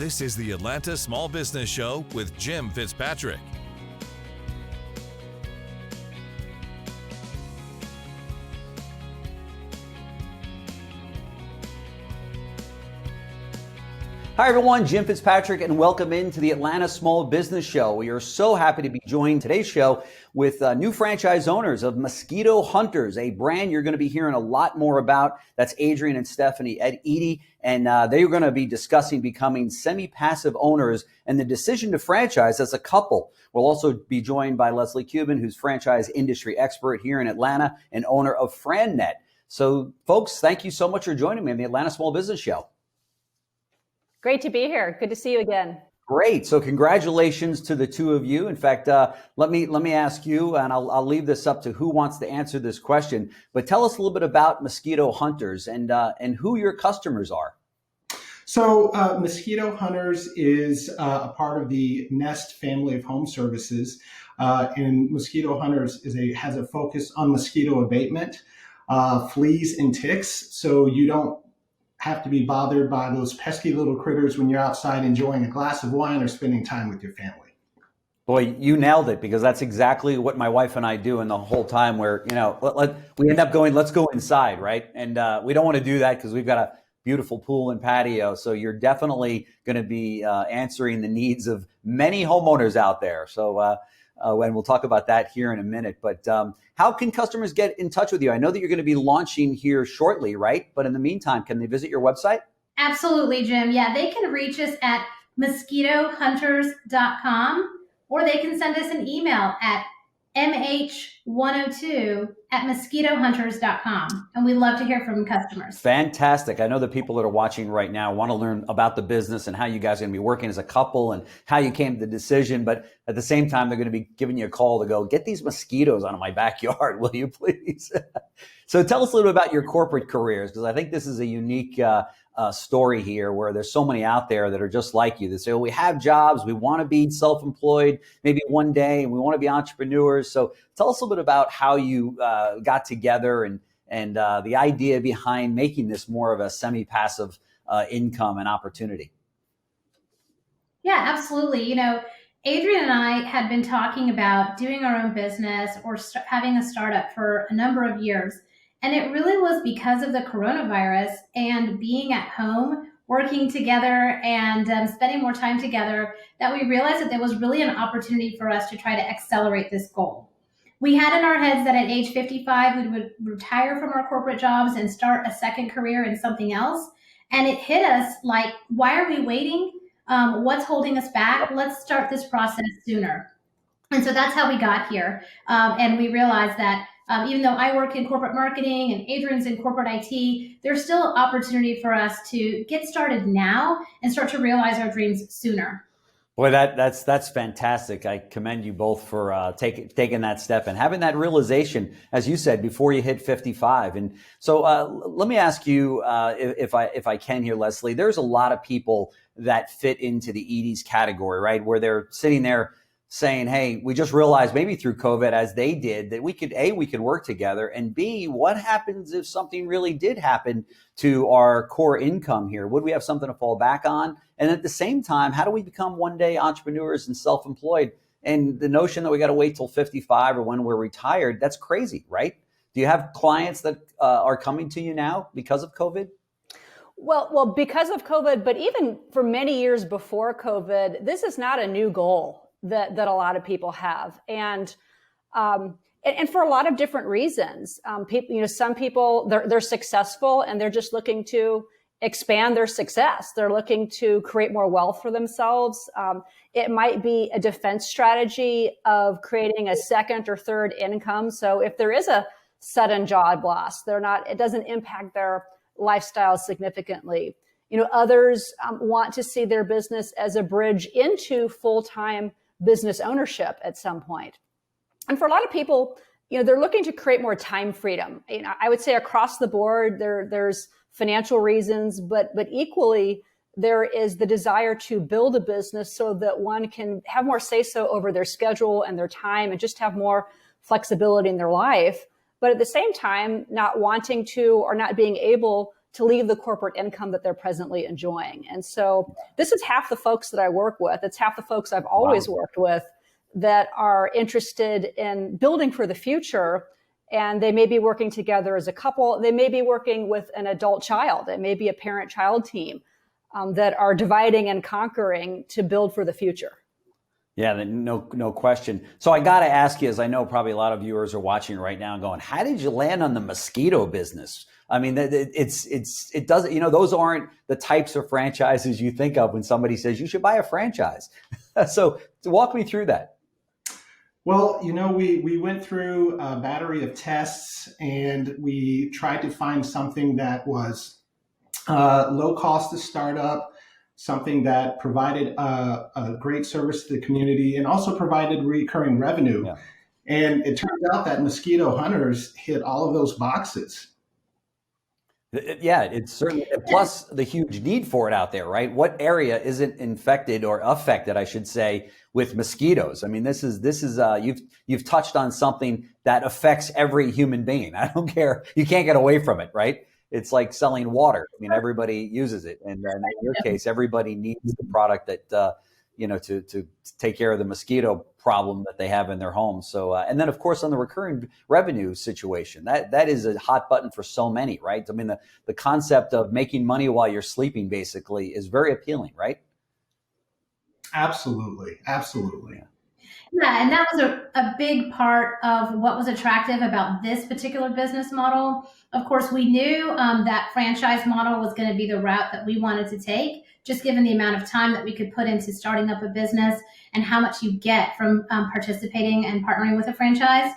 This is the Atlanta Small Business Show with Jim Fitzpatrick. Hi everyone, Jim Fitzpatrick, and welcome into the Atlanta Small Business Show. We are so happy to be joined today's show with new franchise owners of Mosquito Hunters, a brand you're going to be hearing a lot more about. That's Adrian and Stephanie Eaddy, and they're going to be discussing becoming semi-passive owners and the decision to franchise as a couple. We'll also be joined by Leslie Cuban, who's franchise industry expert here in Atlanta and owner of FranNet. So folks, thank you so much for joining me on the Atlanta Small Business Show. Great to be here. Good to see you again. Great. So congratulations to the two of you. In fact, let me ask you, and I'll leave this up to who wants to answer this question, but tell us a little bit about Mosquito Hunters and who your customers are. So Mosquito Hunters is a part of the Nest family of home services. And Mosquito Hunters has a focus on mosquito abatement, fleas and ticks. So you don't have to be bothered by those pesky little critters when you're outside enjoying a glass of wine or spending time with your family. Boy, you nailed it, because that's exactly what my wife and I do. And the whole time where, we end up going, let's go inside, right? And we don't want to do that because we've got a beautiful pool and patio. So you're definitely going to be answering the needs of many homeowners out there. So and we'll talk about that here in a minute. But how can customers get in touch with you? I know that you're going to be launching here shortly, right? But in the meantime, can they visit your website? Absolutely, Jim. Yeah, they can reach us at mosquitohunters.com, or they can send us an email at mh102@mosquitohunters.com. And we love to hear from customers. Fantastic. I know the people that are watching right now want to learn about the business and how you guys are going to be working as a couple and how you came to the decision. But at the same time, they're going to be giving you a call to go, get these mosquitoes out of my backyard, will you please? So tell us a little bit about your corporate careers, because I think this is a unique story here where there's so many out there that are just like you. They say, well, we have jobs, we want to be self-employed maybe one day, and we want to be entrepreneurs. So tell us a little bit about how you got together and the idea behind making this more of a semi-passive income and opportunity. Yeah, absolutely. Adrian and I had been talking about doing our own business or having a startup for a number of years. And it really was because of the coronavirus and being at home, working together and spending more time together, that we realized that there was really an opportunity for us to try to accelerate this goal. We had in our heads that at age 55, we would retire from our corporate jobs and start a second career in something else. And it hit us like, why are we waiting? What's holding us back? Let's start this process sooner. And so that's how we got here. And we realized that even though I work in corporate marketing and Adrian's in corporate IT, there's still opportunity for us to get started now and start to realize our dreams sooner. Boy, that's fantastic. I commend you both for taking that step and having that realization, as you said, before you hit 55. And so let me ask you, if I can here, Leslie, there's a lot of people that fit into the Eaddys category, right? Where they're sitting there saying, hey, we just realized maybe through COVID, as they did, that we could work together, and B, what happens if something really did happen to our core income here? Would we have something to fall back on? And at the same time, how do we become one day entrepreneurs and self-employed? And the notion that we got to wait till 55 or when we're retired, that's crazy, right? Do you have clients that are coming to you now because of COVID? Well, because of COVID, but even for many years before COVID, this is not a new goal that a lot of people have. And for a lot of different reasons. People, some people, they're successful and they're just looking to expand their success. They're looking to create more wealth for themselves. It might be a defense strategy of creating a second or third income. So if there is a sudden job loss, it doesn't impact their lifestyle significantly. Others want to see their business as a bridge into full-time business ownership at some point. And for a lot of people, they're looking to create more time freedom. I would say across the board, there's financial reasons, but equally, there is the desire to build a business so that one can have more say-so over their schedule and their time and just have more flexibility in their life. But at the same time, not wanting to or not being able to leave the corporate income that they're presently enjoying. And so this is half the folks that I work with. It's half the folks I've always worked with that are interested in building for the future. And they may be working together as a couple. They may be working with an adult child. It may be a parent-child team that are dividing and conquering to build for the future. Yeah, no question. So I got to ask you, as I know probably a lot of viewers are watching right now going, how did you land on the mosquito business? I mean, it doesn't, those aren't the types of franchises you think of when somebody says you should buy a franchise. So walk me through that. Well, we went through a battery of tests, and we tried to find something that was low cost to start up, something that provided a great service to the community and also provided recurring revenue. Yeah. And it turned out that Mosquito Hunters hit all of those boxes. Yeah, it's certainly, plus the huge need for it out there, right? What area isn't infected or affected, I should say, with mosquitoes? I mean, this is you've touched on something that affects every human being. I don't care. You can't get away from it, right? It's like selling water. I mean, everybody uses it. And in your case, everybody needs the product that, to take care of the mosquito problem that they have in their homes. So, and then of course, on the recurring revenue situation, that is a hot button for so many, right? I mean, the concept of making money while you're sleeping basically is very appealing, right? Absolutely. Absolutely. Yeah, and that was a big part of what was attractive about this particular business model. Of course, we knew that franchise model was going to be the route that we wanted to take, just given the amount of time that we could put into starting up a business and how much you get from participating and partnering with a franchise.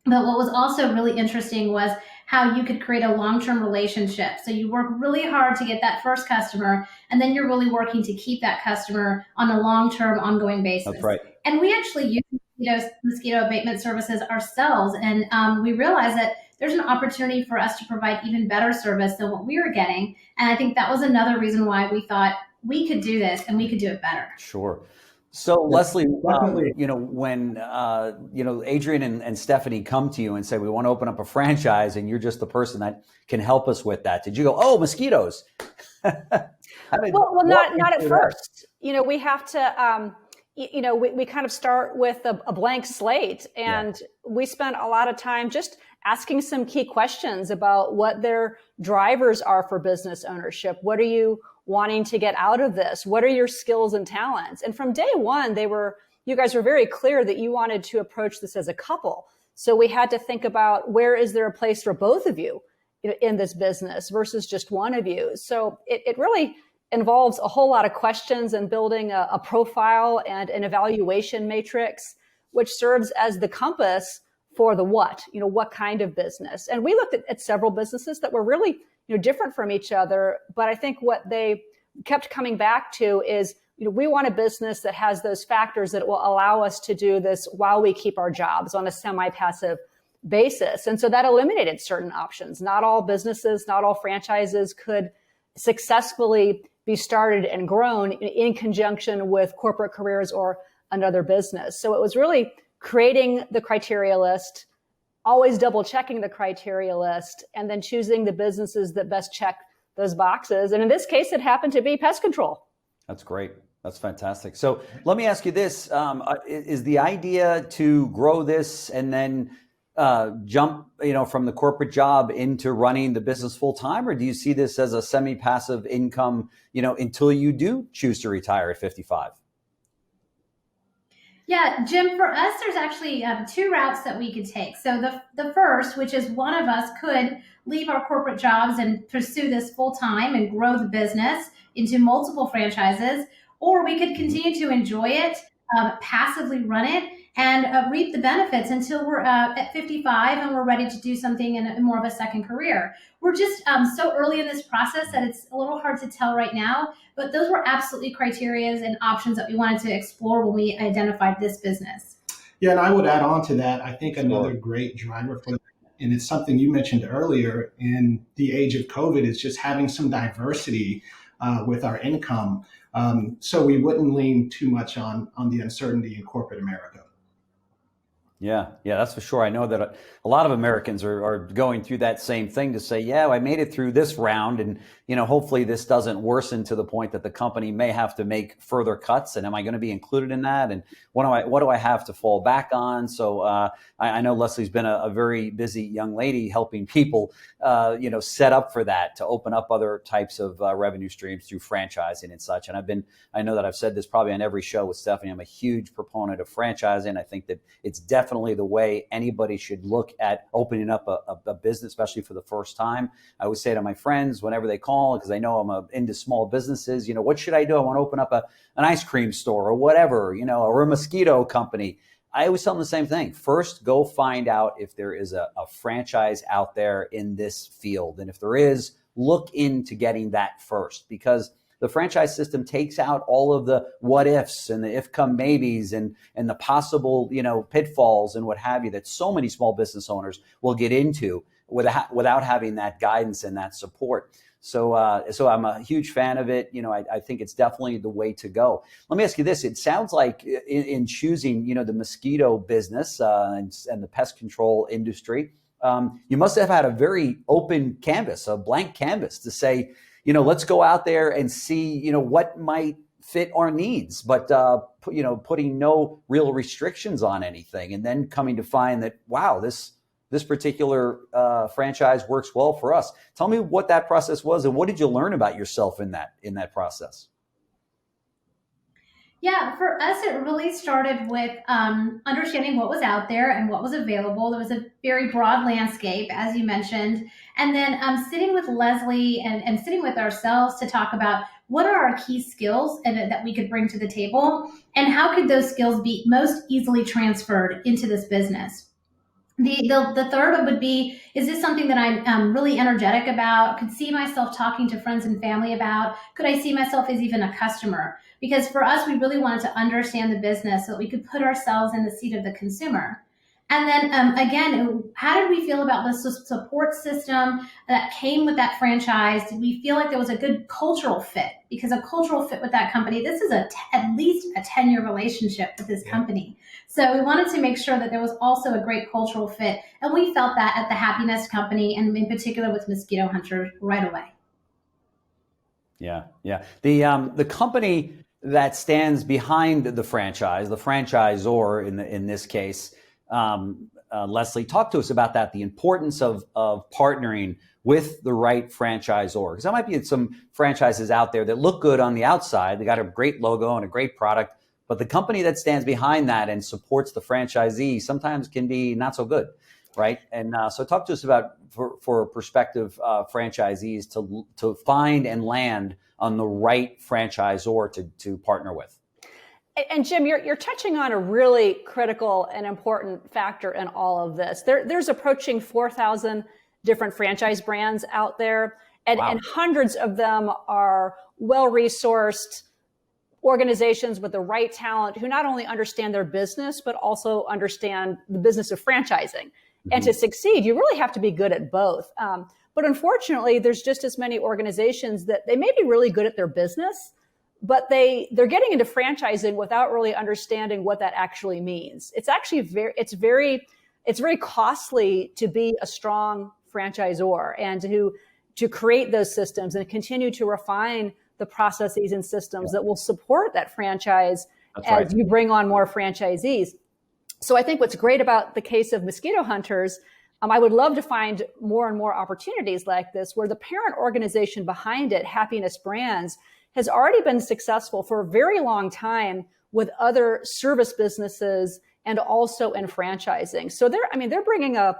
But what was also really interesting was how you could create a long-term relationship. So you work really hard to get that first customer, and then you're really working to keep that customer on a long-term, ongoing basis. That's right. And we actually use mosquito abatement services ourselves, and we realized that there's an opportunity for us to provide even better service than what we were getting. And I think that was another reason why we thought we could do this and we could do it better. Sure. So Leslie, when Adrian and Stephanie come to you and say, we want to open up a franchise, and you're just the person that can help us with that, did you go, oh, mosquitoes? Well, not at first. We have to, we kind of start with a blank slate, and we spent a lot of time just asking some key questions about what their drivers are for business ownership. What are you wanting to get out of this? What are your skills and talents? And from day one, you guys were very clear that you wanted to approach this as a couple. So we had to think about, where is there a place for both of you in this business versus just one of you? So it really involves a whole lot of questions and building a profile and an evaluation matrix, which serves as the compass for the what kind of business. And we looked at several businesses that were really different from each other. But I think what they kept coming back to is, we want a business that has those factors that will allow us to do this while we keep our jobs on a semi-passive basis. And so that eliminated certain options. Not all businesses, not all franchises could successfully be started and grown in conjunction with corporate careers or another business. So it was really creating the criteria list, always double checking the criteria list, and then choosing the businesses that best check those boxes. And in this case, it happened to be pest control. That's great. That's fantastic. So let me ask you this. Is the idea to grow this and then jump, from the corporate job into running the business full time? Or do you see this as a semi-passive income, until you do choose to retire at 55? Yeah, Jim, for us, there's actually two routes that we could take. So the first, which is one of us could leave our corporate jobs and pursue this full time and grow the business into multiple franchises, or we could continue to enjoy it, passively run it, and reap the benefits until we're at 55 and we're ready to do something in more of a second career. We're just so early in this process that it's a little hard to tell right now, but those were absolutely criteria and options that we wanted to explore when we identified this business. Yeah, and I would add on to that, I think another great driver for that, and it's something you mentioned earlier in the age of COVID, is just having some diversity with our income, so we wouldn't lean too much on the uncertainty in corporate America. Yeah, that's for sure. I know that a lot of Americans are going through that same thing to say, yeah, I made it through this round, and hopefully this doesn't worsen to the point that the company may have to make further cuts. And am I going to be included in that? And what do I have to fall back on? So I know Leslie's been a very busy young lady helping people, set up for that, to open up other types of revenue streams through franchising and such. And I know that I've said this probably on every show with Stephanie. I'm a huge proponent of franchising. I think that it's definitely the way anybody should look at opening up a business, especially for the first time. I always say to my friends whenever they call, because I know I'm into small businesses, what should I do? I want to open up an ice cream store or whatever, or a mosquito company. I always tell them the same thing. First, go find out if there is a franchise out there in this field. And if there is, look into getting that first, because the franchise system takes out all of the what ifs and the if come maybes and the possible, pitfalls and what have you that so many small business owners will get into without having that guidance and that support. So I'm a huge fan of it. I think it's definitely the way to go. Let me ask you this. It sounds like in choosing, the mosquito business and the pest control industry, you must have had a very open canvas, a blank canvas to say, let's go out there and see, what might fit our needs, but, putting no real restrictions on anything, and then coming to find that, wow, this particular franchise works well for us. Tell me what that process was, and what did you learn about yourself in that process? Yeah, for us, it really started with understanding what was out there and what was available. There was a very broad landscape, as you mentioned. And then sitting with Leslie and sitting with ourselves to talk about what are our key skills that we could bring to the table, and how could those skills be most easily transferred into this business. The third would be, is this something that I'm really energetic about, could see myself talking to friends and family about? Could I see myself as even a customer? Because for us, we really wanted to understand the business so that we could put ourselves in the seat of the consumer. And then again, how did we feel about the support system that came with that franchise? Did we feel like there was a good cultural fit? Because a cultural fit with that company, this is at least a 10-year relationship with this company. So we wanted to make sure that there was also a great cultural fit. And we felt that at the Happiness Company, and in particular with Mosquito Hunters, right away. Yeah. The company that stands behind the franchise, the franchisor in this case, Leslie, talk to us about that, the importance of partnering with the right franchisor. Because there might be some franchises out there that look good on the outside. They got a great logo and a great product, but the company that stands behind that and supports the franchisee sometimes can be not so good, right? And so talk to us about, for prospective franchisees to find and land on the right franchisor to partner with. And Jim, you're touching on a really critical and important factor in all of this. There's approaching 4,000 different franchise brands out there, and, wow. And hundreds of them are well-resourced organizations with the right talent who not only understand their business, but also understand the business of franchising. Mm-hmm. And to succeed, you really have to be good at both. But unfortunately, there's just as many organizations that they may be really good at their business, but they're getting into franchising without really understanding what that actually means. It's actually very costly to be a strong franchisor and to create those systems and continue to refine the processes and systems that will support that franchise. That's as right. You bring on more franchisees. So I think what's great about the case of Mosquito Hunters, I would love to find more and more opportunities like this where the parent organization behind it, Happiness Brands, has already been successful for a very long time with other service businesses and also in franchising. So they're bringing a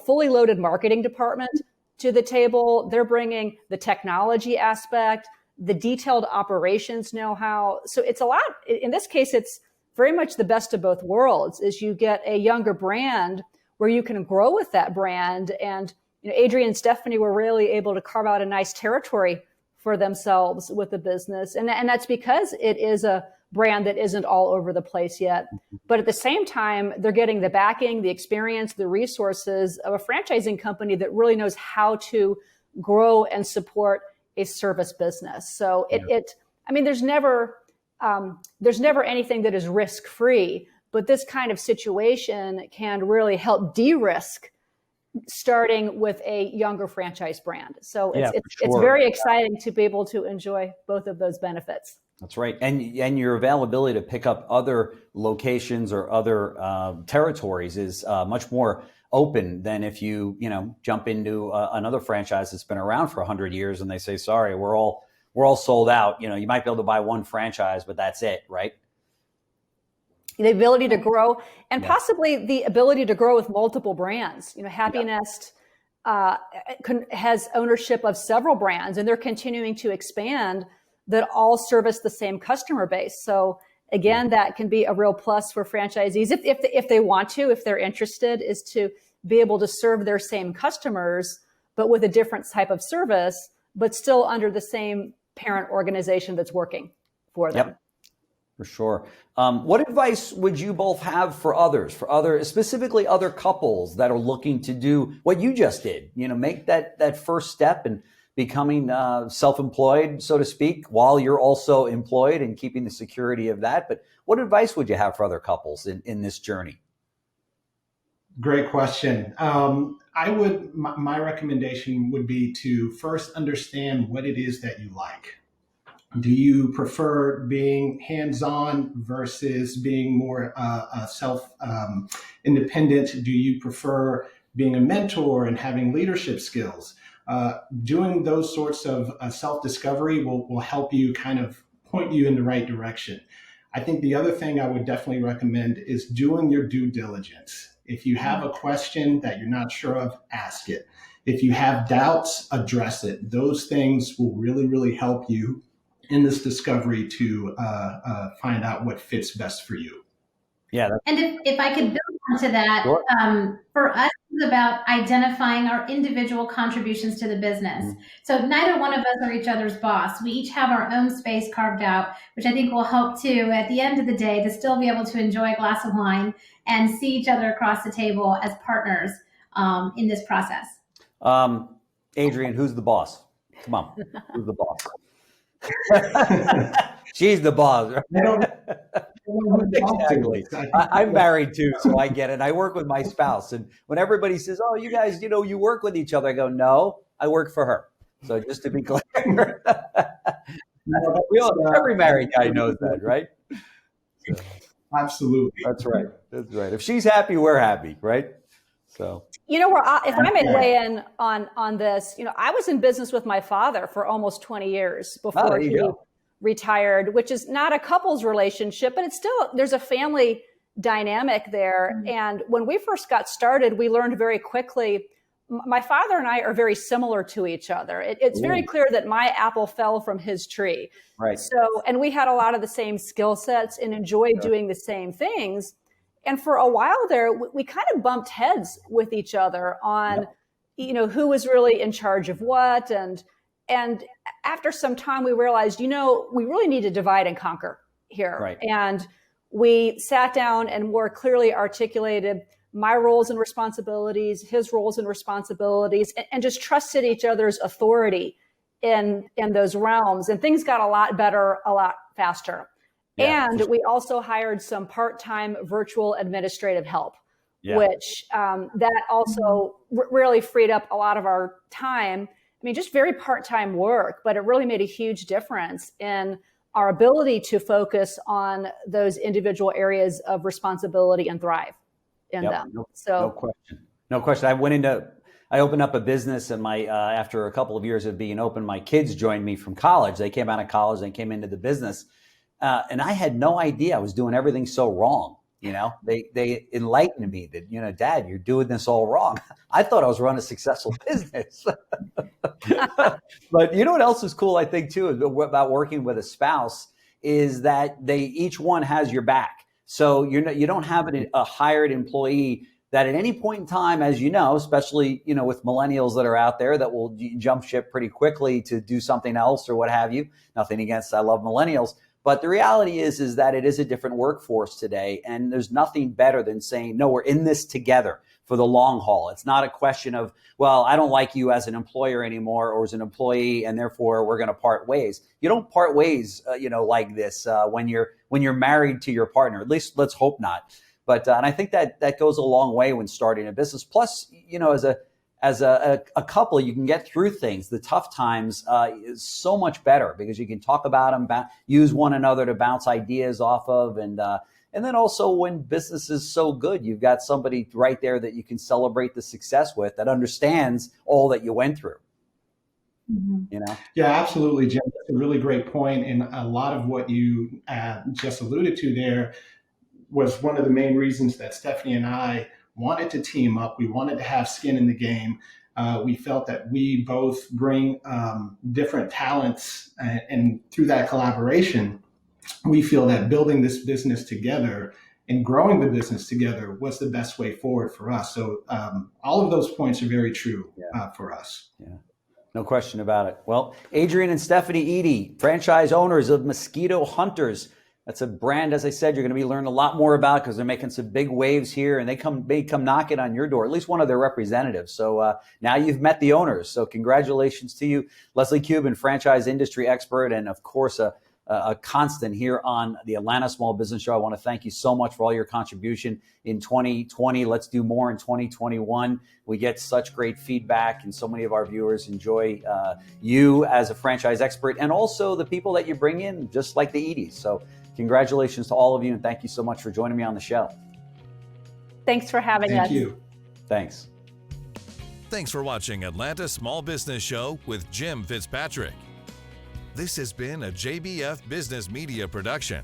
fully loaded marketing department to the table. They're bringing the technology aspect, the detailed operations know-how. So it's a lot. In this case, it's very much the best of both worlds. Is you get a younger brand where you can grow with that brand. And Adrian and Stephanie were really able to carve out a nice territory for themselves with the business. And that's because it is a brand that isn't all over the place yet. But at the same time, they're getting the backing, the experience, the resources of a franchising company that really knows how to grow and support a service business. So there's never anything that is risk-free, But this kind of situation can really help de-risk starting with a younger franchise brand. So it's very exciting to be able to enjoy both of those benefits. That's right. And your availability to pick up other locations or other territories is much more open than if you jump into another franchise that's been around for 100 years and they say, sorry, we're all sold out. You might be able to buy one franchise, but that's it, right? The ability to grow and possibly the ability to grow with multiple brands. Happy Nest has ownership of several brands, and they're continuing to expand that all service the same customer base. So again, that can be a real plus for franchisees if they want to, if they're interested, is to be able to serve their same customers, but with a different type of service, but still under the same parent organization that's working for them. Yep. For sure. What advice would you both have for others, specifically other couples that are looking to do what you just did, make that first step and becoming self-employed, so to speak, while you're also employed and keeping the security of that. But what advice would you have for other couples in this journey? Great question. My recommendation would be to first understand what it is that you like. Do you prefer being hands-on versus being more self-independent? Do you prefer being a mentor and having leadership skills? Doing those sorts of self-discovery will help you kind of point you in the right direction. I think the other thing I would definitely recommend is doing your due diligence. If you have a question that you're not sure of, ask it. If you have doubts, address it. Those things will really, really help you in this discovery to find out what fits best for you. Yeah. And if I could build onto that, sure. For us, it's about identifying our individual contributions to the business. Mm-hmm. So neither one of us are each other's boss. We each have our own space carved out, which I think will help too, at the end of the day, to still be able to enjoy a glass of wine and see each other across the table as partners in this process. Adrian, who's the boss? Come on, who's the boss? She's the boss. Right? Exactly. I'm married too, so I get it. I work with my spouse, and when everybody says, "Oh, you guys, you work with each other," I go, "No, I work for her." So just to be clear, every married guy knows that, right? So, absolutely. That's right. That's right. If she's happy, we're happy, right? So. If I may weigh in on this, I was in business with my father for almost 20 years before he retired, which is not a couple's relationship, but it's still, there's a family dynamic there. Mm-hmm. And when we first got started, we learned very quickly, my father and I are very similar to each other. It's very clear that my apple fell from his tree. Right. So, and we had a lot of the same skill sets and enjoyed doing the same things. And for a while there, we kind of bumped heads with each other on, who was really in charge of what. And after some time, we realized, we really need to divide and conquer here. Right. And we sat down and more clearly articulated my roles and responsibilities, his roles and responsibilities, and just trusted each other's authority in those realms. And things got a lot better, a lot faster. Yeah, and we also hired some part-time virtual administrative help, which that also really freed up a lot of our time. I mean, just very part-time work, but it really made a huge difference in our ability to focus on those individual areas of responsibility and thrive in them. No question. I opened up a business, and after a couple of years of being open, my kids joined me from college. They came out of college, they came into the business. And I had no idea I was doing everything so wrong. They enlightened me that, Dad, you're doing this all wrong. I thought I was running a successful business. But what else is cool, I think, too, about working with a spouse is that each one has your back. So you don't have a hired employee that at any point in time, as you know, especially, with millennials that are out there that will jump ship pretty quickly to do something else or what have you. Nothing against, I love millennials. But the reality is that it is a different workforce today. And there's nothing better than saying, no, we're in this together for the long haul. It's not a question of, well, I don't like you as an employer anymore or as an employee, and therefore we're going to part ways. You don't part ways, like this when you're married to your partner. At least let's hope not. But and I think that goes a long way when starting a business. Plus, as a couple, you can get through things. The tough times is so much better because you can talk about them, use one another to bounce ideas off of, and then also when business is so good, you've got somebody right there that you can celebrate the success with that understands all that you went through. Mm-hmm. Yeah, absolutely, Jim. That's a really great point, and a lot of what you just alluded to there was one of the main reasons that Stephanie and I wanted to team up. We wanted to have skin in the game. We felt that we both bring different talents, and through that collaboration, we feel that building this business together and growing the business together was the best way forward for us. So all of those points are very true for us. Yeah. No question about it. Well, Adrian and Stephanie Eaddy, franchise owners of Mosquito Hunters. That's a brand, as I said, you're going to be learning a lot more about because they're making some big waves here, and they may come knocking on your door, at least one of their representatives. So now you've met the owners. So congratulations to you, Leslie Cuban, franchise industry expert, and of course a constant here on the Atlanta Small Business Show. I want to thank you so much for all your contribution in 2020. Let's do more in 2021. We get such great feedback, and so many of our viewers enjoy you as a franchise expert, and also the people that you bring in, just like the Eaddys. So congratulations to all of you, and thank you so much for joining me on the show. Thanks for having us. Thank you. Thanks. Thanks for watching Atlanta Small Business Show with Jim Fitzpatrick. This has been a JBF Business Media production.